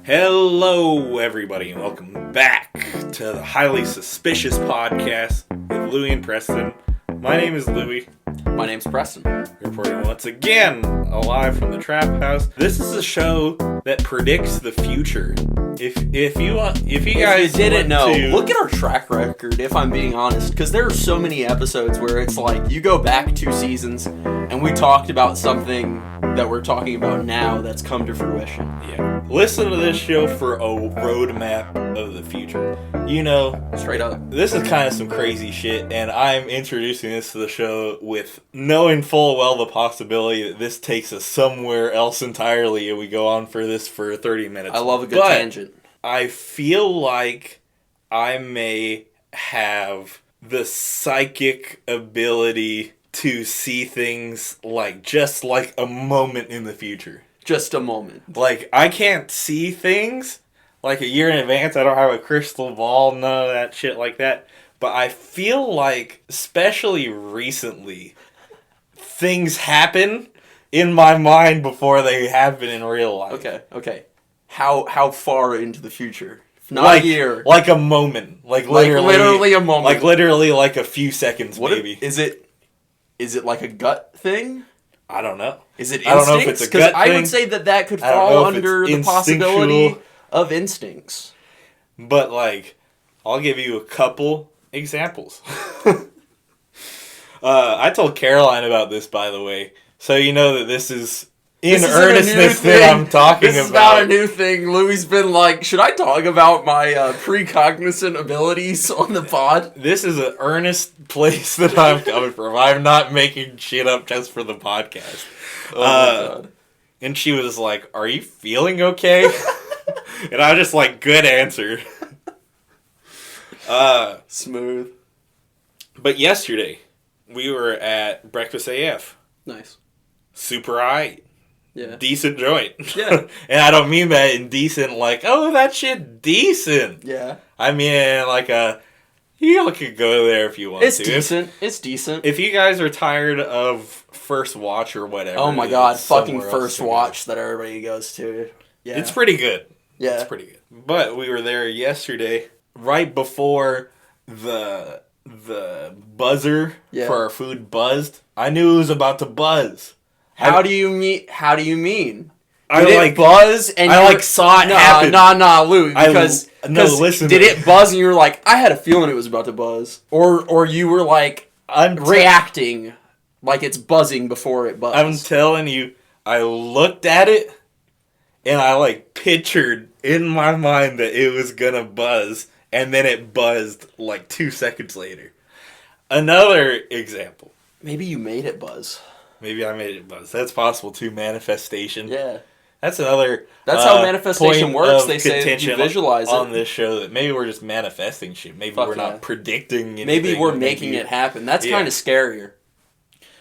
Hello, everybody, and welcome back to the Highly Suspicious Podcast with Louie and Preston. My name is Louie. My name's Preston. Reporting once again, alive from the trap house. This is a show that predicts the future. If you guys didn't know, look at our track record, if I'm being honest, because there are so many episodes where it's like, you go back 2 seasons, and we talked about something that we're talking about now that's come to fruition. Yeah. Listen to this show for a roadmap of the future. You know, straight up, this is kind of some crazy shit, and I'm introducing this to the show with knowing full well the possibility that this takes us somewhere else entirely, and we go on for this for 30 minutes. I love a good tangent. I feel like I may have the psychic ability to see things like just like a moment in the future. Just a moment. Like, I can't see things like a year in advance. I don't have a crystal ball, none of that shit like that. But I feel like, especially recently, things happen in my mind before they happen in real life. Okay. How far into the future? Not like, a year. Like a moment. Like literally a moment. Like literally like a few seconds, maybe. Is it like a gut thing? I don't know. Is it instincts? I don't know if it's a gut thing. Because I would say that could fall under the possibility of instincts. But, like, I'll give you a couple examples. I told Caroline about this, by the way. So you know that this is in earnestness that I'm talking about. This is not a new thing. Louie's been like, should I talk about my precognizant abilities on the pod? This is an earnest place that I'm coming from. I'm not making shit up just for the podcast. Oh my God. And she was like, are you feeling okay? And I was just like, good answer. Smooth. But yesterday, we were at Breakfast AF. Nice. Super aight. Yeah. Decent joint. Yeah. And I don't mean that in decent like, oh, that shit decent. Yeah. I mean like you could go there if you want it's to. It's decent. If you guys are tired of First Watch or whatever. Oh my God, fucking First Watch that everybody goes to. Yeah. It's pretty good. Yeah. It's pretty good. But we were there yesterday, right before the buzzer for our food buzzed. I knew it was about to buzz. How do you mean? Did it buzz and I saw it happen. Nah, Lou. Because did it buzz and you were like, I had a feeling it was about to buzz, or you were like reacting like it's buzzing before it buzzed. I'm telling you, I looked at it and I pictured in my mind that it was gonna buzz, and then it buzzed 2 seconds later. Another example. Maybe you made it buzz. Maybe I made it buzz. That's possible too. Manifestation. Yeah. That's another. That's how manifestation works. They say you visualize on this show that maybe we're just manifesting shit. Maybe we're not predicting anything. Maybe we're making it happen. That's kind of scarier.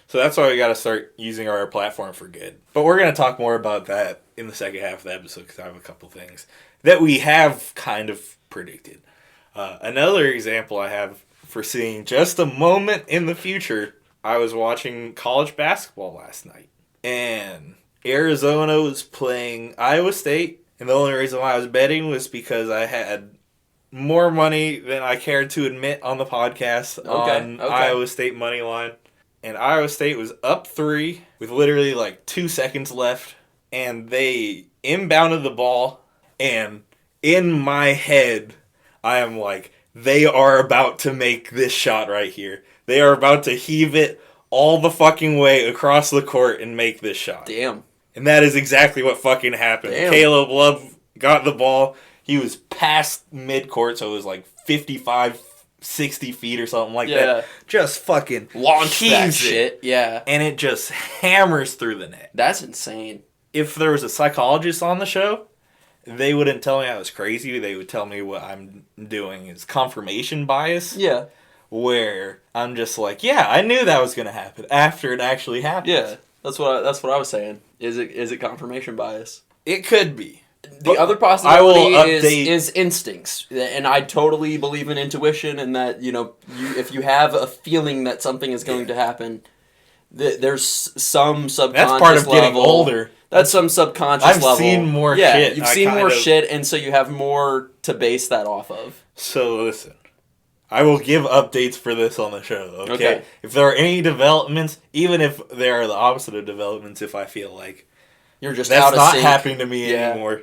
So that's why we got to start using our platform for good. But we're going to talk more about that in the second half of the episode because I have a couple things that we have kind of predicted. Another example I have for seeing just a moment in the future. I was watching college basketball last night, and Arizona was playing Iowa State, and the only reason why I was betting was because I had more money than I cared to admit on the podcast on Iowa State money line, and Iowa State was up 3 with literally 2 seconds left, and they inbounded the ball, and in my head, I am like, they are about to make this shot right here. They are about to heave it all the fucking way across the court and make this shot. Damn. And that is exactly what fucking happened. Damn. Caleb Love got the ball. He was past midcourt, so it was 55, 60 feet or something like that. Just fucking launch that shit. Yeah. And it just hammers through the net. That's insane. If there was a psychologist on the show, they wouldn't tell me I was crazy. They would tell me what I'm doing is confirmation bias. Yeah. Where I'm just like, yeah, I knew that was going to happen after it actually happened. Yeah, that's what I was saying. Is it confirmation bias? It could be. The other possibility is instincts, and I totally believe in intuition, and that if you have a feeling that something is going to happen, there's some subconscious That's part of getting older. That's some subconscious I've level. seen more yeah, shit. You've I seen kind more of- shit, and so you have more to base that off of. So listen, I will give updates for this on the show, Okay. If there are any developments, even if they are the opposite of developments, if I feel like You're just that's out of not sync. happening to me Yeah. anymore.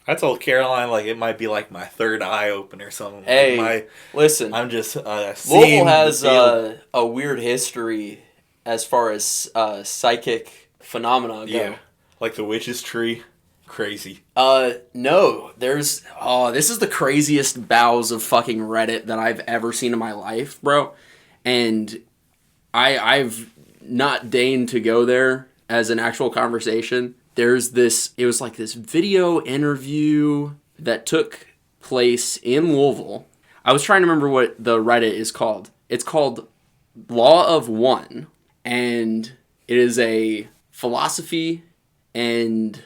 I told Caroline, like, it might be like my third eye open or something. Hey, Like, listen. I'm just Louisville seeing has the field. a weird history as far as psychic phenomena go. Yeah, like the witch's tree. Crazy. No, this is the craziest bows of fucking Reddit that I've ever seen in my life, bro. And I've not deigned to go there as an actual conversation. It was like this video interview that took place in Louisville. I was trying to remember what the Reddit is called. It's called Law of One, and it is a philosophy and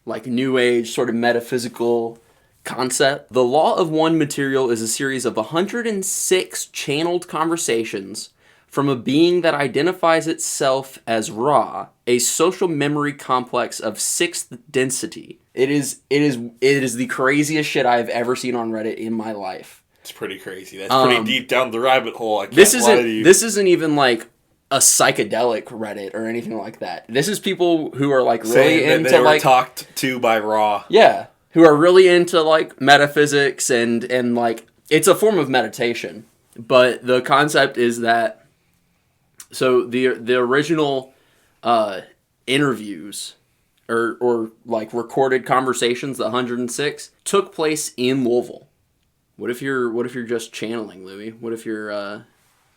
like new age sort of metaphysical concept. The Law of One material is a series of 106 channeled conversations from a being that identifies itself as Ra, a social memory complex of sixth density. It is the craziest shit I've ever seen on Reddit in my life. It's pretty crazy. That's pretty deep down the rabbit hole. I can't This lie to you. isn't even like a psychedelic Reddit or anything like that. This is people who are like really Saying that into they were like talked to by Raw. yeah, who are really into like metaphysics and like it's a form of meditation. But the concept is that so the original interviews or like recorded conversations, the 106 took place in Louisville. What if you're just channeling, Louis? What if you're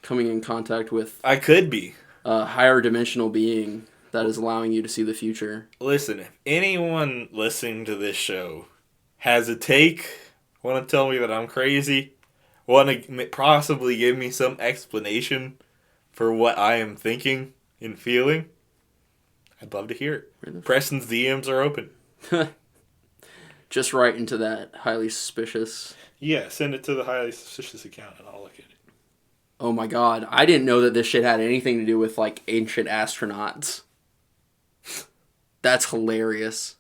coming in contact with I could be. a higher dimensional being that is allowing you to see the future? Listen, if anyone listening to this show has a take, want to tell me that I'm crazy, want to possibly give me some explanation for what I am thinking and feeling, I'd love to hear it. Preston's DMs are open. Just right into that highly suspicious. Yeah, send it to the highly suspicious account and I'll look at it. Oh my god, I didn't know that this shit had anything to do with like ancient astronauts. That's hilarious.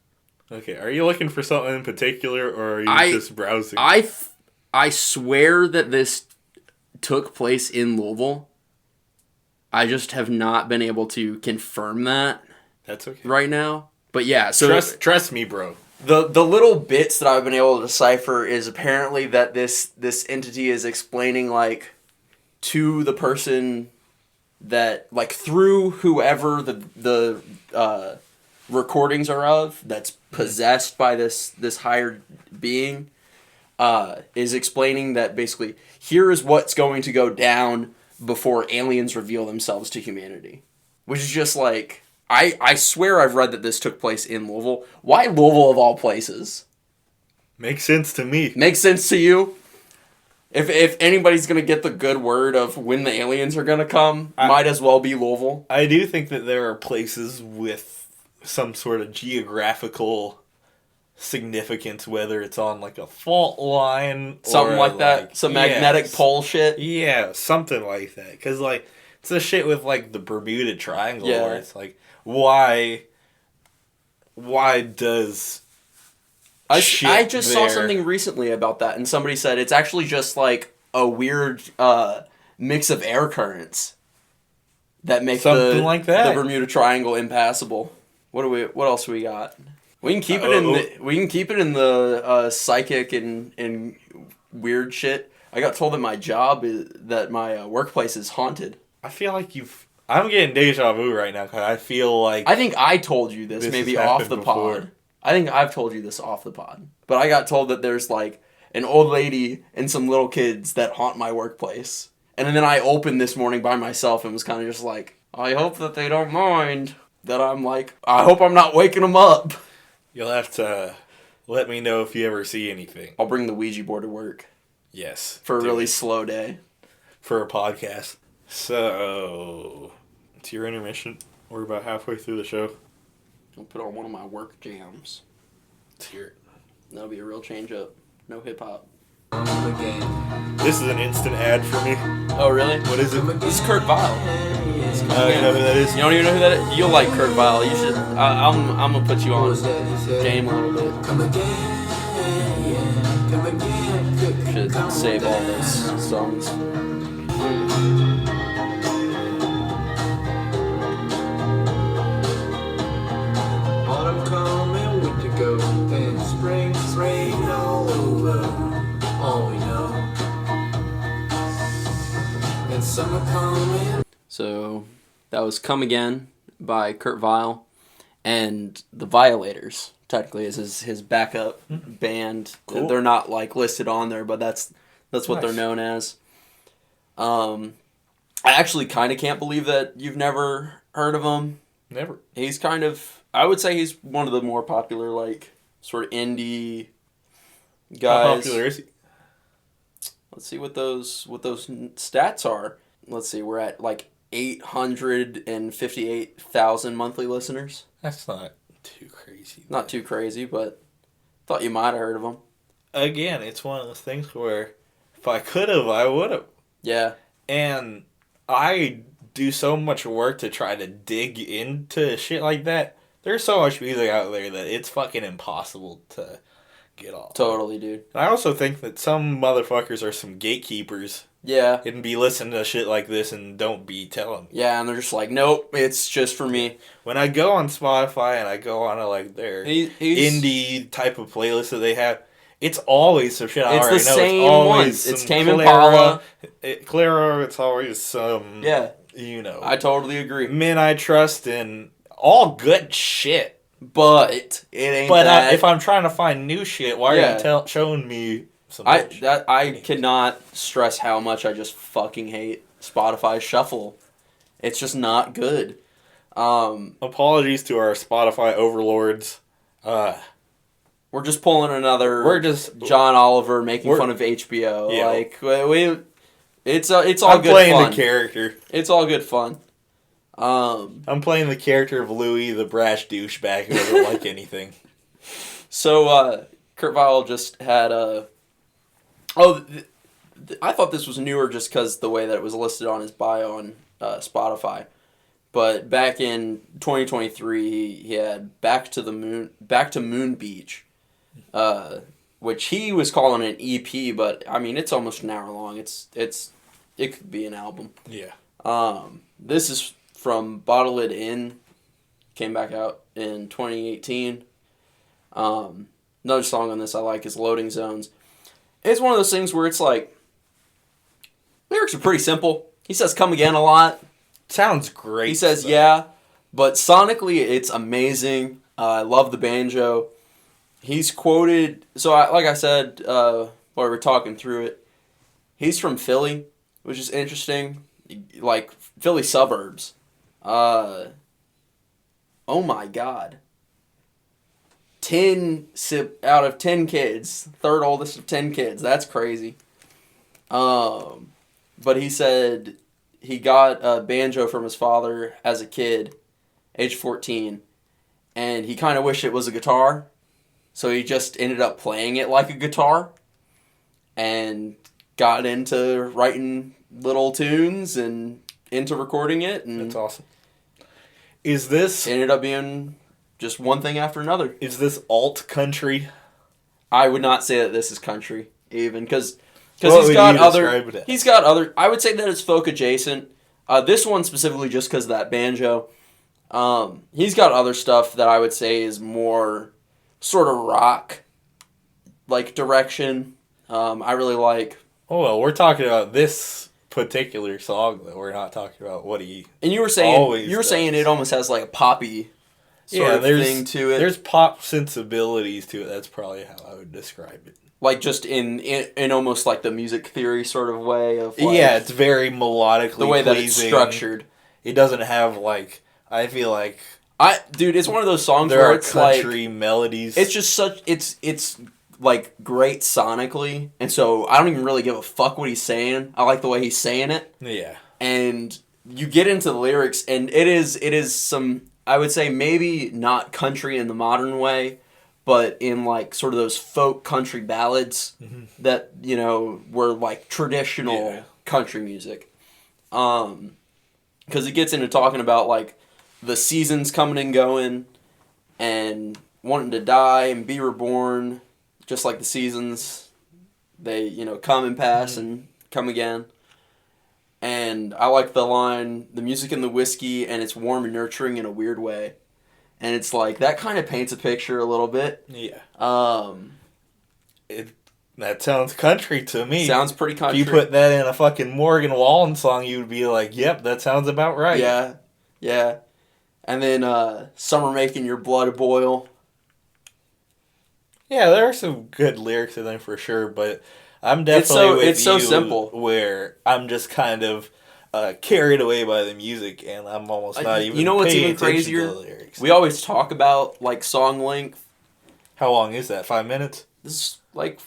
Okay, are you looking for something in particular or are you just browsing? I swear that this took place in Louisville. I just have not been able to confirm that That's okay. right now. But yeah, so Trust me, bro. the little bits that I've been able to decipher is apparently that this entity is explaining like to the person that like through whoever the recordings are of that's possessed by this higher being is explaining that basically here is what's going to go down before aliens reveal themselves to humanity, which is just like I swear I've read that this took place in Louisville. Why Louisville of all places? Makes sense to me. Makes sense to you? If anybody's gonna get the good word of when the aliens are gonna come, might as well be Louisville. I do think that there are places with some sort of geographical significance, whether it's on like a fault line Something or like that. Some magnetic pole shit. Yeah, something like that. Because like it's the shit with like the Bermuda Triangle Yeah. where it's like why does I shit just saw there? something recently about that, and somebody said it's actually just like a weird mix of air currents that make Something like that. the Bermuda Triangle impassable. What else do we got? We can keep it in the psychic and weird shit. I got told that my workplace is haunted. I feel like I'm getting deja vu right now because I feel like I think I told you this This maybe has off happened the before. pod. I think I've told you this off the pod. But I got told that there's like an old lady and some little kids that haunt my workplace. And then I opened this morning by myself and was kind of just like, I hope that they don't mind that I'm like, I hope I'm not waking them up. you'll have to let me know if you ever see anything. I'll bring the Ouija board to work Yes. for a do really it. slow day. For a podcast. So, it's your intermission. We're about halfway through the show. I'll put on one of my work jams. Let's hear it. That'll be a real change up. No hip hop. This is an instant ad for me. Oh, really? What is it? This is Kurt Vile. You know who that is? You don't even know who that is? You'll like Kurt Vile. You should. I'm gonna put you on game a little bit. Should save all those songs. Autumn coming, winter goes, then spring's rain all over. All we know. Then summer coming. So that was "Come Again" by Kurt Vile, and the Violators technically is his backup band. Cool. They're not like listed on there, but that's what they're Nice. known as. I actually kind of can't believe that you've never heard of him. Never. He's kind of, I would say he's one of the more popular, like, sort of indie How guys. popular is he? Let's see what those stats are. Let's see, we're at like 858,000 monthly listeners. That's not too crazy. Not too crazy, but thought you might have heard of him. Again, it's one of those things where if I could have, I would have. Yeah. And I do so much work to try to dig into shit like that. There's so much music out there that it's fucking impossible to get off. Totally, dude. And I also think that some motherfuckers are some gatekeepers Yeah. and be listening to shit like this and don't be telling me. Yeah, and they're just like, nope, it's just for me. When I go on Spotify and I go on like their He's, indie type of playlist that they have, it's always some shit I It's the already know. same It's always ones. It's some Tame Impala. Clara, it's always some, Yeah, you know, I totally agree. Men I Trust and all good shit. But it ain't But that. if I'm trying to find new shit, why Yeah. are you showing me some old shit? I cannot stress how much I just fucking hate Spotify Shuffle. It's just not good. Apologies to our Spotify overlords. We're just pulling another. We're just John Oliver making we're- fun of HBO. Yeah. Like it's all I'm good playing fun. the character. It's all good fun. I'm playing the character of Louis, the brash douchebag who doesn't like anything. So Kurt Vile just had a. I thought this was newer just because the way that it was listed on his bio on Spotify. But back in 2023, he had Back to Moon Beach, which he was calling an EP, but I mean it's almost an hour long. It could be an album. Yeah. This is from Bottle It In, came back out in 2018. Another song on this I like is Loading Zones. It's one of those things where it's like, lyrics are pretty simple. He says "come again" a lot. Sounds great. He says though. "yeah," but sonically it's amazing. I love the banjo. He's quoted, like I said while we were talking through it, he's from Philly, which is interesting. Like, Philly suburbs. Oh my god. 10 out of 10 kids. Third oldest of 10 kids. That's crazy. But he said he got a banjo from his father as a kid, age 14, and he kind of wished it was a guitar, so he just ended up playing it like a guitar, and got into writing little tunes and into recording it, and That's awesome. Is this ended up being just one thing after another. alt country? I would not say that this is country, even, because What he's would got you other. describe it as? He's got other. I would say that it's folk adjacent. This one specifically just because of that banjo. He's got other stuff that I would say is more sort of rock like direction. I really like. Oh well, we're talking about this particular song though. We're not talking about what he. And you were saying Always saying does. it almost has like a poppy sort of thing to it. There's pop sensibilities to it. That's probably how I would describe it. Like just in almost like the music theory sort of way of like Yeah, it's very melodically the way that it's pleasing. structured. It doesn't have like I feel like Dude, it's one of those songs there where are it's like country melodies. it's just such it's like great sonically, and so I don't even really give a fuck what he's saying. I like the way he's saying it, yeah. and you get into the lyrics, and it is some, I would say maybe not country in the modern way, but in like sort of those folk country ballads that, you know, were like traditional Yeah. country music. because it gets into talking about like the seasons coming and going, and wanting to die and be reborn, just like the seasons. They come and pass and come again. And I like the line, the music and the whiskey, and it's warm and nurturing in a weird way. And it's like, that kind of paints a picture a little bit. Yeah. It That sounds country to me. sounds pretty country. If you put that in a fucking Morgan Wallen song, you would be like, yep, that sounds about right. Yeah, yeah. And then Summer Making Your Blood Boil. Yeah, there are some good lyrics in there for sure, but I'm definitely it's so you simple. where I'm just kind of carried away by the music, and I'm almost not even You know what's paying even attention crazier? to the lyrics. We always talk about like song length. How long is that? 5 minutes? This is like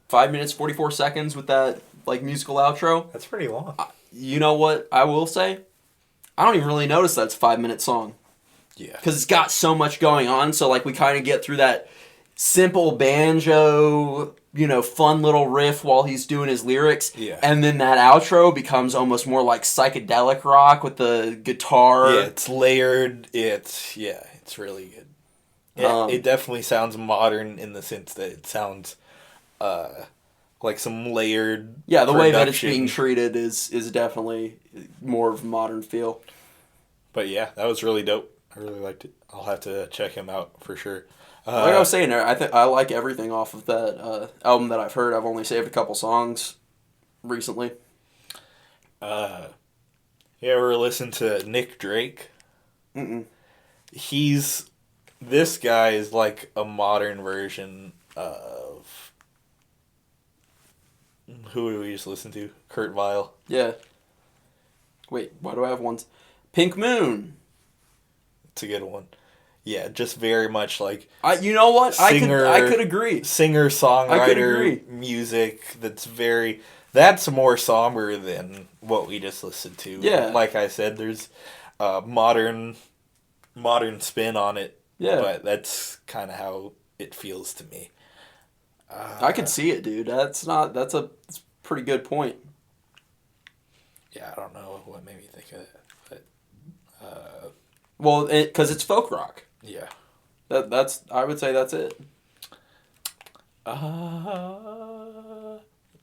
5 minutes 44 seconds with that like musical outro. That's pretty long. You know what I will say? I don't even really notice that's a 5-minute song Yeah. because it's got so much going on. So like we kind of get through that simple banjo, fun little riff while he's doing his lyrics. Yeah. And then that outro becomes almost more like psychedelic rock with the guitar. Yeah, it's layered. It's really good. It definitely sounds modern in the sense that it sounds like some layered. Yeah, the way that it's production. being treated is definitely more of a modern feel. But yeah, that was really dope. I really liked it. I'll have to check him out for sure. Like I was saying there, I think I like everything off of that album that I've heard. I've only saved a couple songs recently. You ever listen to Nick Drake? Mm-mm. This guy is like a modern version of who do we just listen to? Kurt Vile. Yeah. Wait, why do I have one? Pink Moon. It's a good one. Yeah, just very much like You know what? Singer- I could agree. singer I could songwriter agree. music that's more somber than what we just listened to. Yeah. Like I said, there's a modern spin on it. Yeah. But that's kind of how it feels to me. I could see it, dude. That's a pretty good point. Yeah, I don't know what made me think of that. But, Well, because it's folk rock. yeah. That's I would say that's it.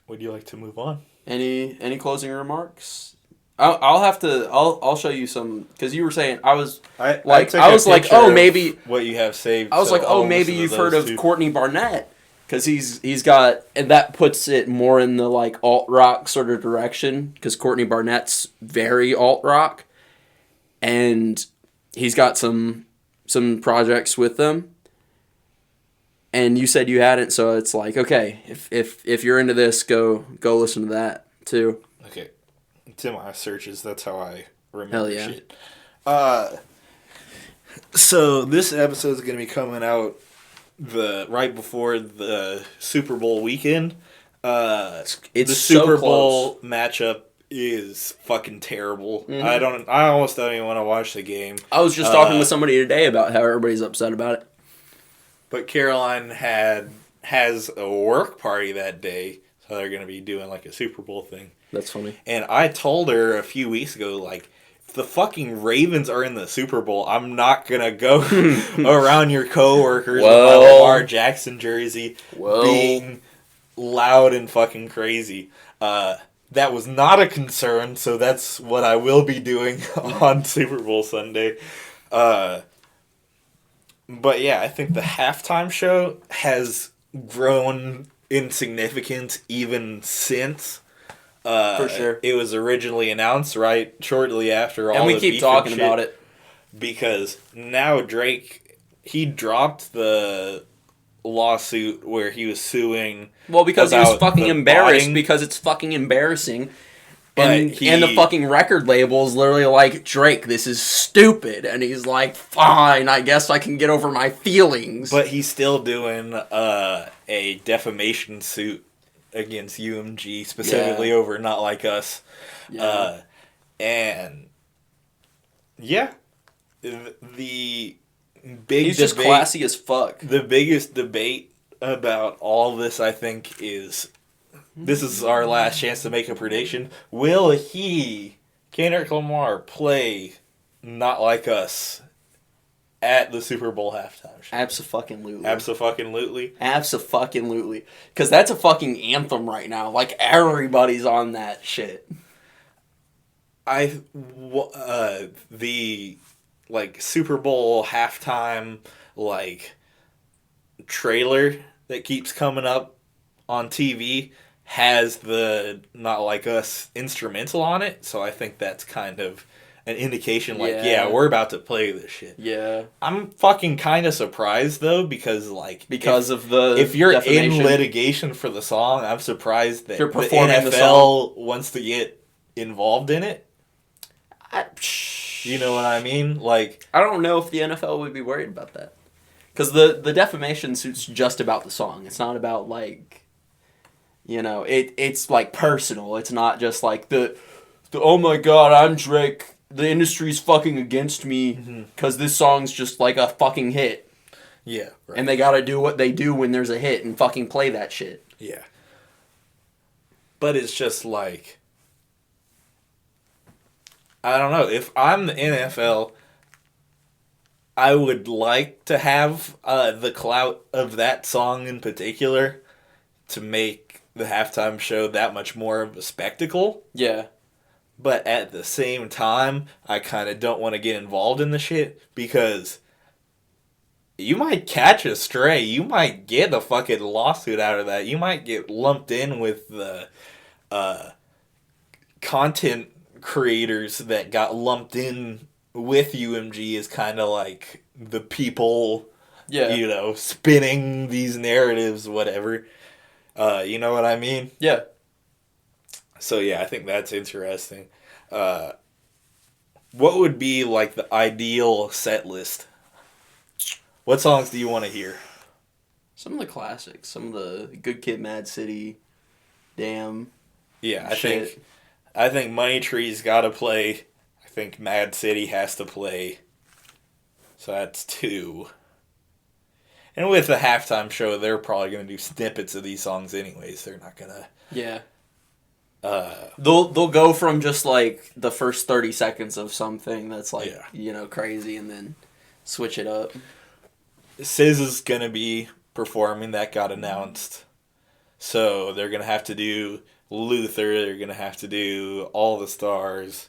Would you like to move on? Any closing remarks? I'll show you some because you were saying I was I like took I a was like picture oh of maybe what you have saved. I was so like oh I'll maybe listen to you've heard those of two. Courtney Barnett because he's got and that puts it more in the like alt rock sort of direction because Courtney Barnett's very alt rock and he's got some projects with them. And you said you hadn't, so it's like okay, if you're into this, go listen to that too. Okay, it's in my searches. That's how I remember Hell yeah. shit. So this episode is going to be coming out right before the Super Bowl weekend. It's the so Super close. Bowl matchup is fucking terrible. Mm-hmm. I almost don't even want to watch the game. I was just talking with somebody today about how everybody's upset about it. But Caroline has a work party that day, so they're going to be doing like a Super Bowl thing. That's funny. And I told her a few weeks ago, like, if the fucking Ravens are in the Super Bowl, I'm not going to go around your coworkers with my Lamar Jackson jersey being loud and fucking crazy. That was not a concern, so that's what I will be doing on Super Bowl Sunday. But yeah, I think the halftime show has grown in significance even since For sure. it was originally announced, right? Shortly after all And we the keep beef talking and about shit. it. Because now Drake, he dropped the lawsuit where he was suing. Well, because he was about fucking the embarrassed botting. because it's fucking embarrassing. But And the fucking record label is literally like, Drake, this is stupid. And he's like, fine, I guess I can get over my feelings. But he's still doing a defamation suit against UMG, specifically over Not Like Us. Yeah. And yeah, the big he's just debate, classy as fuck. the biggest debate about all this, I think, is this is our last chance to make a prediction. Will he Kendrick Lamar play Not Like Us at the Super Bowl halftime show? Abso-fucking-lutely. Abso-fucking-lutely. Abso-fucking-lutely. Because that's a fucking anthem right now. Like, everybody's on that shit. The like Super Bowl halftime like trailer that keeps coming up on TV has the Not Like Us instrumental on it, so I think that's kind of an indication like, yeah, we're about to play this shit. Yeah. I'm fucking kind of surprised though, because like if you're defamation. in litigation for the song, I'm surprised that You're the performing NFL the song. wants to get involved in it. You know what I mean? Like, I don't know if the NFL would be worried about that. Because the defamation suit's just about the song. It's not about, like, you know, it's, like, personal. It's not just, like, the oh, my God, I'm Drake. The industry's fucking against me because this song's just, like, a fucking hit. yeah. Right. And they gotta do what they do when there's a hit and fucking play that shit. Yeah. But it's just, like, I don't know. If I'm the NFL, I would like to have the clout of that song in particular to make the halftime show that much more of a spectacle. Yeah. But at the same time, I kind of don't want to get involved in the shit because you might catch a stray. You might get a fucking lawsuit out of that. You might get lumped in with the content creators that got lumped in with UMG is kind of like the people, you know, spinning these narratives, whatever. You know what I mean? Yeah. So yeah, I think that's interesting. What would be like the ideal set list? What songs do you want to hear? Some of the classics. Some of the Good Kid, Mad City, Damn. Yeah, Shit. I think Money Tree's got to play. I think Mad City has to play. So that's 2. And with the halftime show, they're probably going to do snippets of these songs anyways. They're not going to... Yeah. They'll go from just like the first 30 seconds of something that's like, you know, crazy and then switch it up. SZA is going to be performing. That got announced. So they're going to have to do Luther. They're going to have to do All the Stars.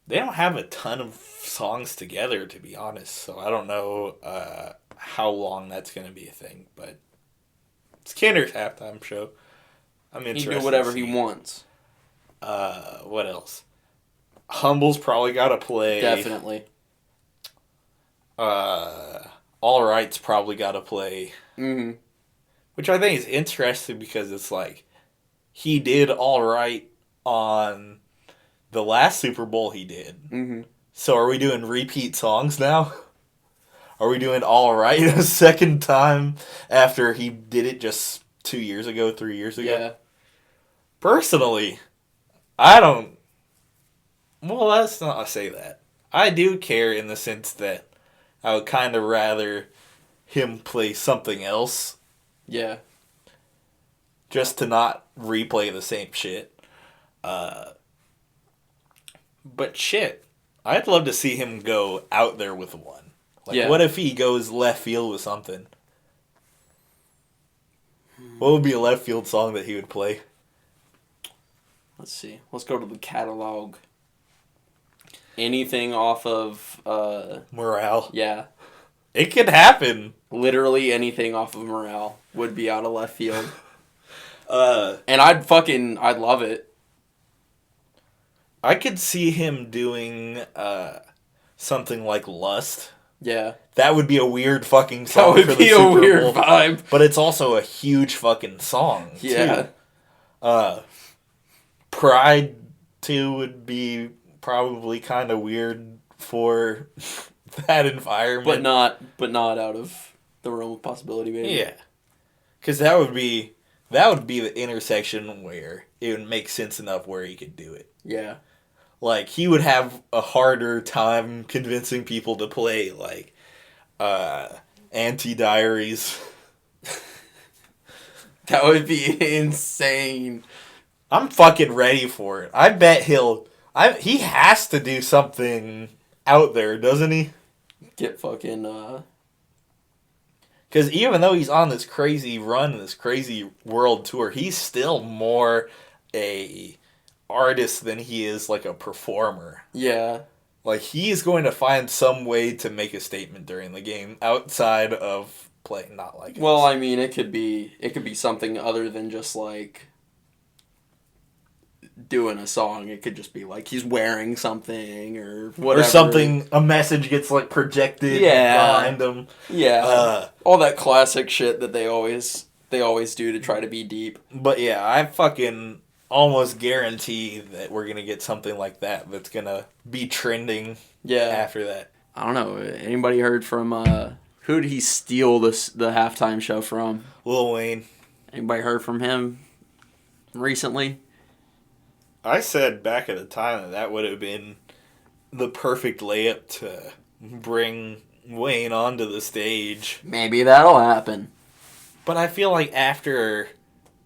They don't have a ton of songs together, to be honest. So I don't know how long that's going to be a thing. But it's Kendrick's halftime show. I'm interested. He do whatever he wants. What else? Humble's probably got to play. Definitely. All Right's probably got to play. Mm-hmm. Which I think is interesting because it's like he did All Right on the last Super Bowl he did. Mm-hmm. So are we doing repeat songs now? Are we doing All Right a second time after he did it just 2 years ago, 3 years ago? Yeah. Personally, I don't... Well, let's not say that. I do care in the sense that I would kind of rather him play something else. Yeah. Just to not replay the same shit. But shit, I'd love to see him go out there with one. Like, what if he goes left field with something? What would be a left field song that he would play? Let's see. Let's go to the catalog. Anything off of... Morale. Yeah. It could happen. Literally anything off of Morale would be out of left field. And I'd love it. I could see him doing something like Lust. Yeah. That would be a weird fucking song. That would be a weird vibe. But it's also a huge fucking song. Yeah. Too. Pride 2 would be probably kind of weird for that environment. But not out of the realm of possibility, maybe. Yeah. Because that would be the intersection where it would make sense enough where he could do it. Yeah. Like, he would have a harder time convincing people to play, like, Anti-Diaries. That would be insane. I'm fucking ready for it. I bet he has to do something out there, doesn't he? Get fucking, Because even though he's on this crazy run, this crazy world tour, he's still more a artist than he is like a performer. yeah. Like, he's going to find some way to make a statement during the game outside of playing not like Well, us. I mean, it could be something other than just like doing a song. It could just be like he's wearing something or whatever. Or something, a message gets like projected behind him. Yeah. All that classic shit that they always do to try to be deep. But yeah, I fucking almost guarantee that we're going to get something like that that's going to be trending Yeah. after that. I don't know. Anybody heard from who did he steal the halftime show from? Lil Wayne. Anybody heard from him recently? I said back at the time that would have been the perfect layup to bring Wayne onto the stage. Maybe that'll happen. But I feel like after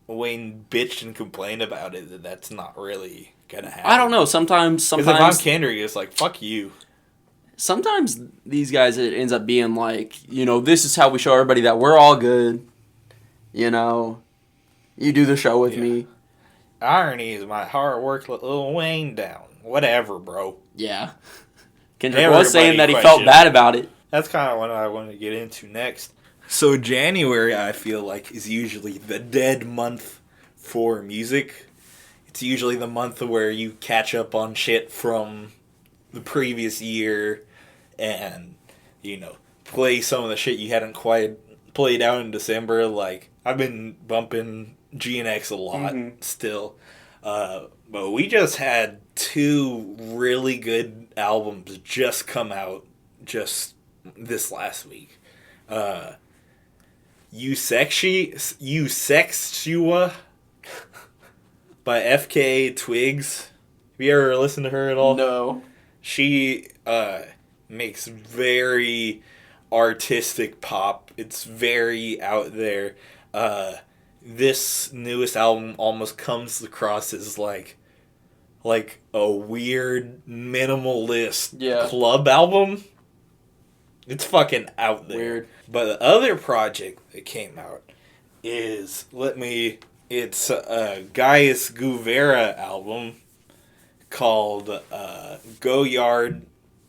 Wayne bitched and complained about it, that's not really gonna happen. I don't know. Sometimes Because if I'm Kendrick, it's like, fuck you. sometimes these guys, it ends up being like, this is how we show everybody that we're all good. You do the show with me. Irony is my hard work let Lil Wayne down. Whatever, bro. Yeah. Kendrick was saying that he felt questioned. bad about it. That's kind of what I want to get into next. So January, I feel like, is usually the dead month for music. It's usually the month where you catch up on shit from the previous year and, play some of the shit you hadn't quite played out in December. Like, I've been bumping GNX a lot still. But we just had 2 really good albums just come out just this last week. You Sexua by FK Twigs. Have you ever listened to her at all? No. She makes very artistic pop. It's very out there. This newest album almost comes across as like a weird minimalist club album. It's fucking out there. Weird. But the other project that came out is it's a Gaius Guvera album called Goyard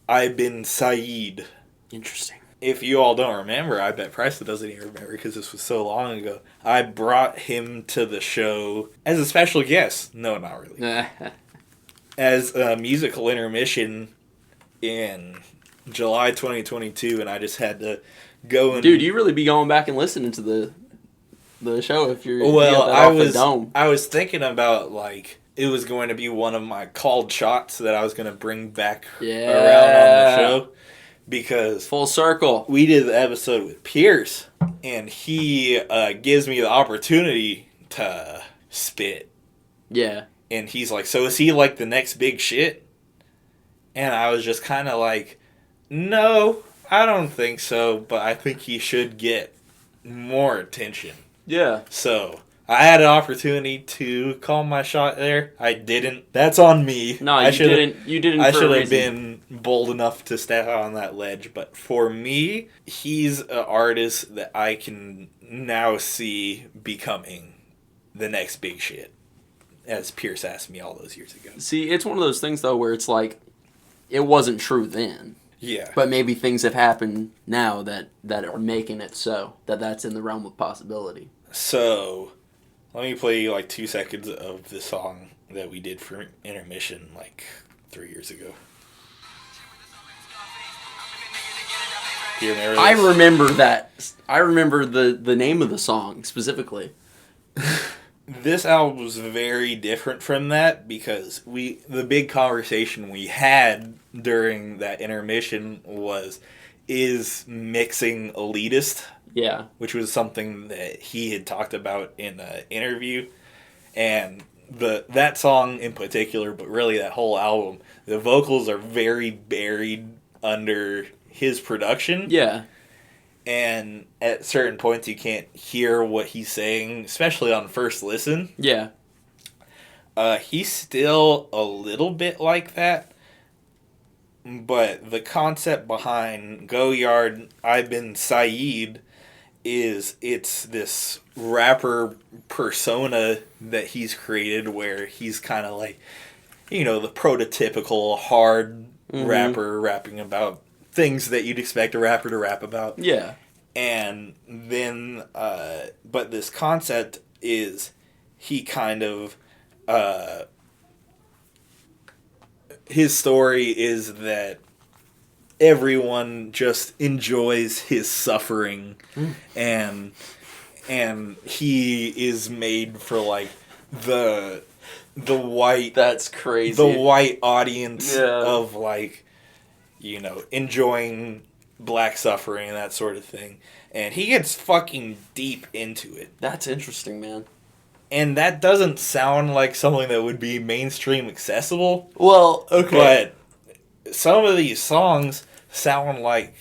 Ibn Said. Interesting. If you all don't remember, I bet Preston doesn't even remember because this was so long ago. I brought him to the show as a special guest. No, not really. As a musical intermission in July 2022, and I just had to go and... Dude, you really be going back and listening to the show if you're... Well, Dome. I was thinking about, it was going to be one of my called shots that I was going to bring back around on the show. Because full circle, we did the episode with Pierce, and he gives me the opportunity to spit. Yeah. And he's like, so is he like the next big shit? And I was just kind of like, no, I don't think so, but I think he should get more attention. Yeah. So I had an opportunity to call my shot there. I didn't. That's on me. No, you didn't. You didn't. I should have been bold enough to step out on that ledge. But for me, he's an artist that I can now see becoming the next big shit, as Pierce asked me all those years ago. See, it's one of those things though where it's like, it wasn't true then. Yeah. But maybe things have happened now that are making it so that's in the realm of possibility. So, let me play you 2 seconds of the song that we did for intermission 3 years ago. Do you remember this? I remember that. I remember the name of the song specifically. This album was very different from that because the big conversation we had during that intermission is mixing elitist. Yeah. Which was something that he had talked about in an interview. And that song in particular, but really that whole album, the vocals are very buried under his production. Yeah. And at certain points you can't hear what he's saying, especially on first listen. Yeah. He's still a little bit like that, but the concept behind Goyard Ibn Said is it's this rapper persona that he's created where he's kind of like, you know, the prototypical hard rapper rapping about things that you'd expect a rapper to rap about. Yeah. And then, but this concept is he kind of, his story is that everyone just enjoys his suffering, and he is made for like the white That's crazy. the white audience Yeah. of like, you know, enjoying black suffering and that sort of thing. And he gets fucking deep into it. That's interesting, man. And that doesn't sound like something that would be mainstream accessible. Well, okay. But some of these songs sound like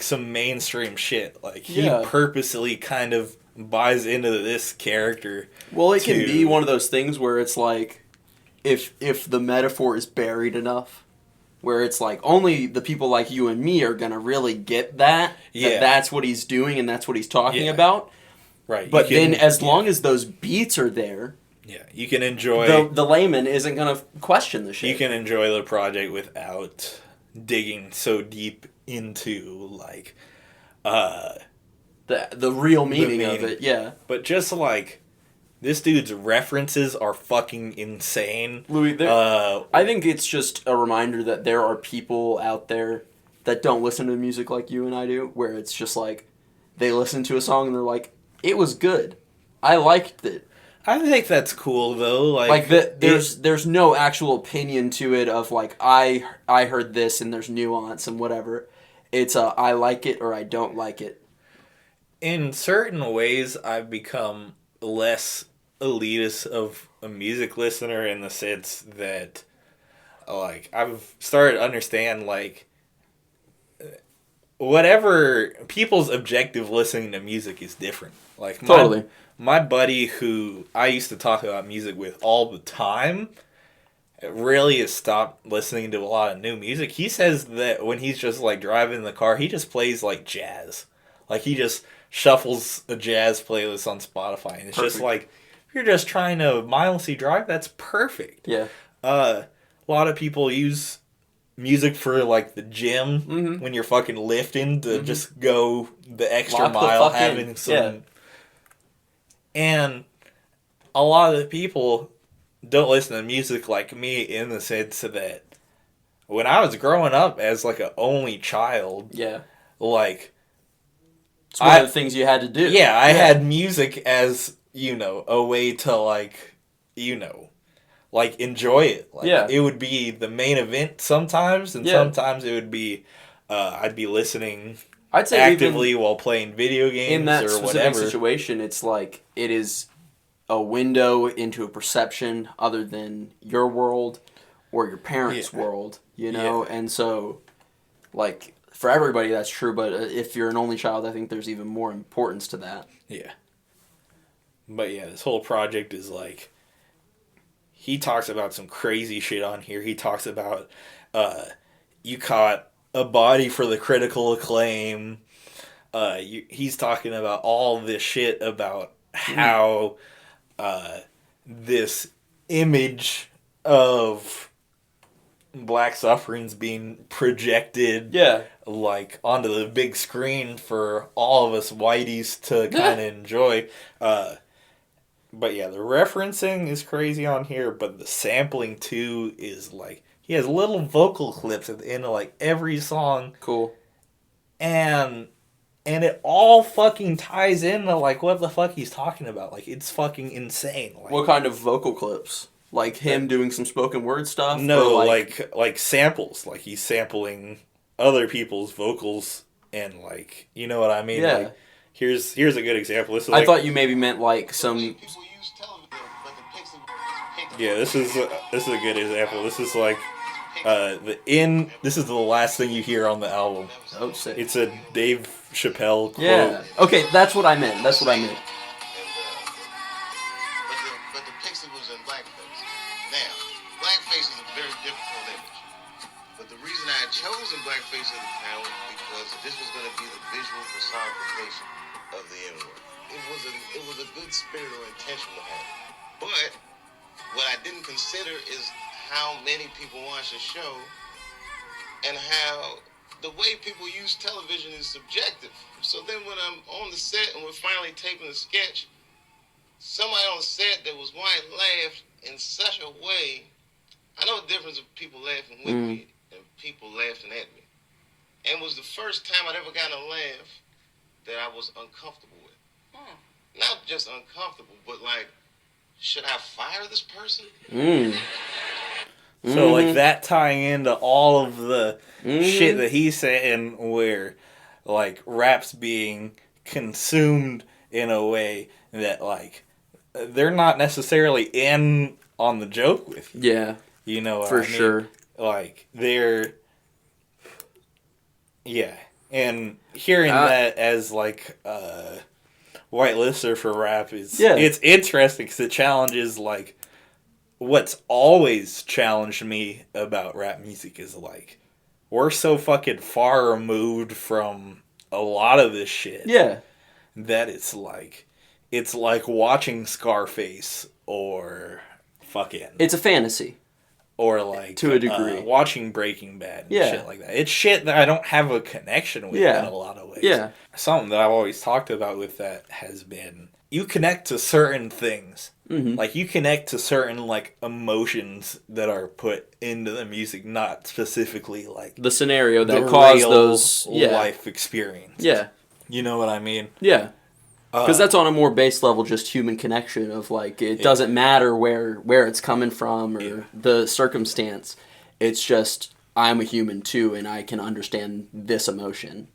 some mainstream shit. Like he Yeah. purposely kind of buys into this character. Well, it can to- be one of those things where it's like, if the metaphor is buried enough, where it's like only the people like you and me are gonna really get that. Yeah. That's what he's doing and that's what he's talking Yeah. about. Right. But you can- then, as long as those beats are there, yeah, you can enjoy the layman isn't gonna question the shit. you can enjoy the project without digging so deep into like the real meaning of meaning. it. Yeah, but just like this dude's references are fucking insane. Louis. I think it's just a reminder that there are people out there that don't listen to music like you and I do, where it's just like they listen to a song and they're like, "It was good, I liked it." I think that's cool though. Like that, there's no actual opinion to it of like I heard this and there's nuance and whatever. It's I like it or I don't like it. in certain ways, I've become less elitist of a music listener in the sense that, like, I've started to understand, like, whatever people's objective listening to music is different. Like, Totally. my buddy who I used to talk about music with all the time really has stopped listening to a lot of new music. He says that when he's just, like, driving in the car, he just plays, like, jazz. Like, he just shuffles a jazz playlist on Spotify, and it's just Perfect. like, if you're just trying to mindlessly drive, that's perfect. Yeah. A lot of people use music for, like, the gym when you're fucking lifting to just go the extra Lock the mile, fuck in. having some... Yeah. And a lot of the people don't listen to music like me in the sense that when I was growing up as, like, an only child, Yeah. like... It's one of the things you had to do. Yeah, I had music as, you know, a way to, like, you know, like, enjoy it. Like, Yeah. it would be the main event sometimes, and Yeah. sometimes it would be, I'd be listening I'd say actively while playing video games in that or specific whatever. situation, it's like it is a window into a perception other than your world or your parents' Yeah. world, you know? And so, like, for everybody that's true, but if you're an only child, I think there's even more importance to that. Yeah. But yeah, this whole project is like, he talks about some crazy shit on here. He talks about, you caught a body for the critical acclaim. He's talking about all this shit about how this image of black suffering's being projected Yeah. like onto the big screen for all of us whiteys to kind of enjoy. But yeah, the referencing is crazy on here, but the sampling too is like, he has little vocal clips at the end of like every song, Cool. and it all fucking ties into like what the fuck he's talking about. Like, it's fucking insane. Like, What kind of vocal clips? Like him doing some spoken word stuff? no, Or like samples. Like, he's sampling other people's vocals, and like, you know what I mean? Yeah. Like, here's a good example. This is I like, thought you maybe meant like some... People use television, but the pixel. yeah, this is a good example. This is like this is the last thing you hear on the album. Oh, sick. It's a Dave Chappelle quote. Yeah. Okay, that's what I meant. That's what I meant. But the pixel was in blackface. be the visual personification of the N-word. It was a good spirit or intention to have. But what I didn't consider is how many people watch the show and how the way people use television is subjective. So then when I'm on the set and we're finally taping the sketch, somebody on the set that was white laughed in such a way. I know the difference of people laughing with me and people laughing at me. And it was the first time I'd ever gotten a laugh that I was uncomfortable with. Not just uncomfortable, but like, should I fire this person? So, like, that tying into all of the shit that he's saying where, like, rap's being consumed in a way that, like, they're not necessarily in on the joke with you. Yeah. You know what For I mean? sure. Like, they're... Yeah. And hearing that as, like, white listener for rap is... Yeah. It's interesting because it challenges, like... What's always challenged me about rap music is, like, we're so fucking far removed from a lot of this shit. Yeah. That it's like watching Scarface or fucking... It's a fantasy. Or, like... To a degree. Watching Breaking Bad and Yeah. shit like that. It's shit that I don't have a connection with Yeah. in a lot of ways. Yeah. Something that I've always talked about with that has been... You connect to certain things. Mm-hmm. Like, you connect to certain, like, emotions that are put into the music, not specifically, like... The scenario that the caused real those... Yeah. life experience. Yeah. You know what I mean? Yeah. Because that's on a more base level, just human connection of, like, it doesn't matter where it's coming from or the circumstance. It's just, I'm a human too, and I can understand this emotion.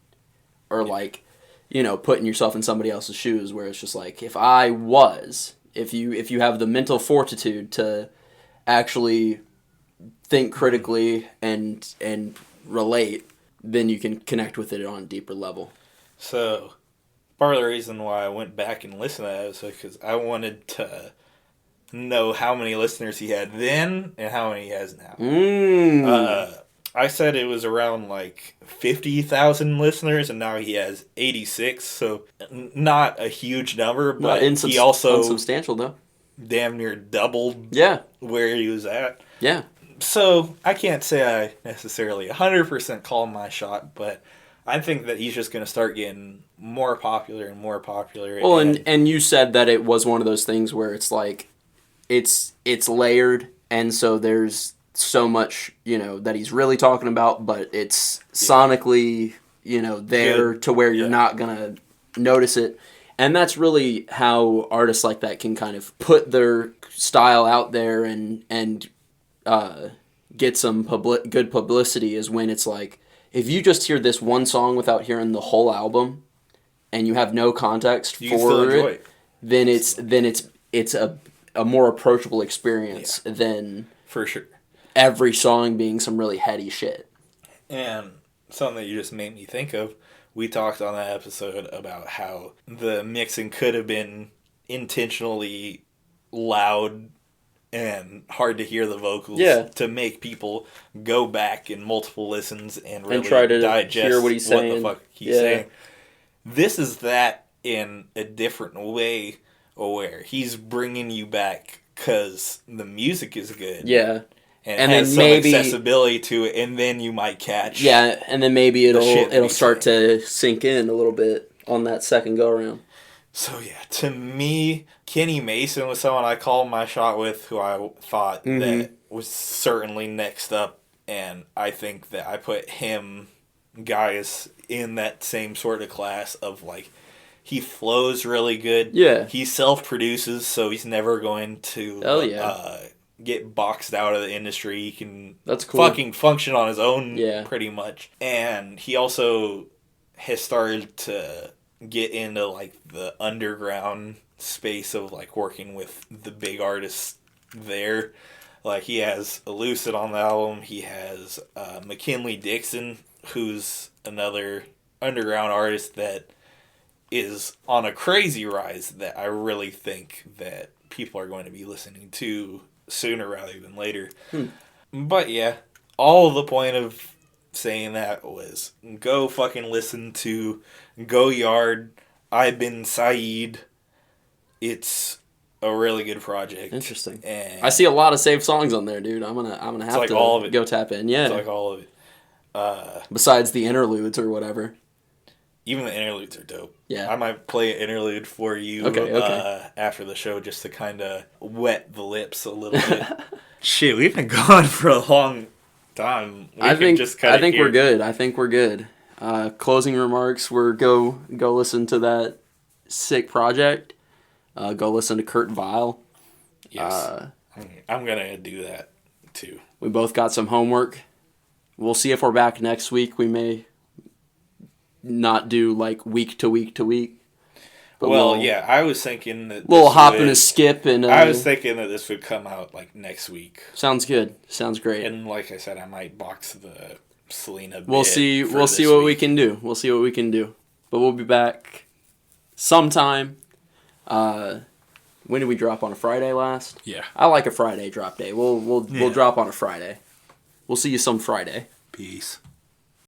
Or, like, you know, putting yourself in somebody else's shoes, where it's just like, if you have the mental fortitude to actually think critically and relate, then you can connect with it on a deeper level. So, part of the reason why I went back and listened to that was because I wanted to know how many listeners he had then and how many he has now. I said it was around like 50,000 listeners, and now he has 86. So not a huge number, but he also unsubstantial though. Damn near doubled Yeah. where he was at. Yeah. So I can't say I necessarily 100% call my shot, but I think that he's just going to start getting more popular and more popular. Well, and you said that it was one of those things where it's like it's layered, and so there's so much, you know, that he's really talking about, but it's sonically, you know, there to where you're not gonna notice it. And that's really how artists like that can kind of put their style out there and get some good publicity, is when it's like, if you just hear this one song without hearing the whole album and you have no context for it, then it's a more approachable experience than for sure every song being some really heady shit. And something that you just made me think of, we talked on that episode about how the mixing could have been intentionally loud and hard to hear the vocals to make people go back in multiple listens and really try to digest hear what he's saying. The fuck he's saying. This is that in a different way, where he's bringing you back because the music is good. Yeah. And has some accessibility to it, and then you might catch. Yeah, and then maybe it'll start to sink in a little bit on that second go around. So yeah, to me, Kenny Mason was someone I called my shot with, who I thought that was certainly next up, and I think that I put him, guys, in that same sort of class of, like, he flows really good. Yeah. He self-produces, so he's never going to get boxed out of the industry. He can fucking function on his own pretty much. And he also has started to get into, like, the underground space of, like, working with the big artists there. Like, he has Elucid on the album. He has McKinley Dixon, who's another underground artist that is on a crazy rise that I really think that people are going to be listening to sooner rather than later. But yeah, all of the point of saying that was go fucking listen to Go Yard, I've Been Saeed. It's a really good project. Interesting. And I see a lot of saved songs on there, dude. I'm gonna have like to all of it. go tap in. Yeah. It's like all of it. Besides the interludes or whatever. Even the interludes are dope. Yeah. I might play an interlude for you Okay. After the show just to kind of wet the lips a little bit. Shit, we've been gone for a long time. I think we're good. I think we're good. Closing remarks were go listen to that sick project. Go listen to Kurt Vile. Yes. I'm going to do that too. We both got some homework. We'll see if we're back next week. We may not do like week to week to week. But yeah, I was thinking that we'll hop and a skip, and I was thinking that this would come out like next week. Sounds good. Sounds great. And like I said, I might box the Selena. We'll see. We'll see what we can do. We'll see what we can do. But we'll be back sometime. When did we drop on a Friday last? Yeah. I like a Friday drop day. We'll drop on a Friday. We'll see you some Friday. Peace.